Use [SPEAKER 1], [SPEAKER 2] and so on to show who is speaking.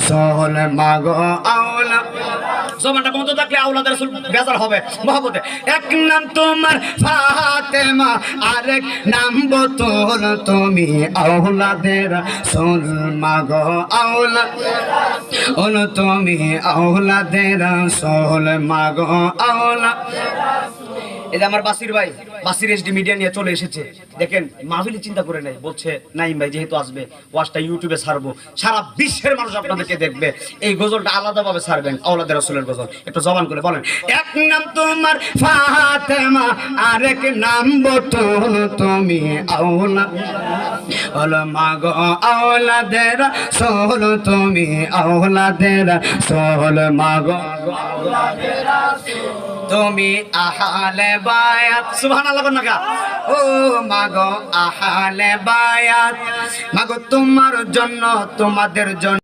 [SPEAKER 1] সোহল মাগো আওলা জবানটা বন্ধ থাকলে আওলাদের রাসূল বেজার হবে মহব্বতে। এক নাম তোমার ফাতেমা, আরেক নাম বতুল, তুমি আওলাদের রাসূল মাগো আওলা ওল, তুমি আওলাদের রাসূল মাগো আওলা। এই যে আমার বাসির ভাই, বাসির এসডি মিডিয়া নিয়ে চলে এসেছে। দেখেন মাহফিলি চিন্তা করে নাই, বলছে নাইম ভাই যেহেতু আসবে ওয়াজটা ইউটিউবে ছাড়বো, সারা বিশ্বের মানুষ আপনাদেরকে দেখবে, এই গজলটা আলাদাভাবে ছাড়বেন, আওলাদের রাসূলের গজল। একটু জবান করে বলেন। এক নাম তোমার ফাতেমা, আরেক নাম বতুল, তুমি আওলা ওল মাগো আওলাদের রাসূল, তুমি আওলাদের রাসূল মাগো তুমি আহলে বায়াত। সুবহানাল্লাহ নাকা ও মাগো আহলে বায়াত, মাগো তোমার জন্য, তোমাদের জন্য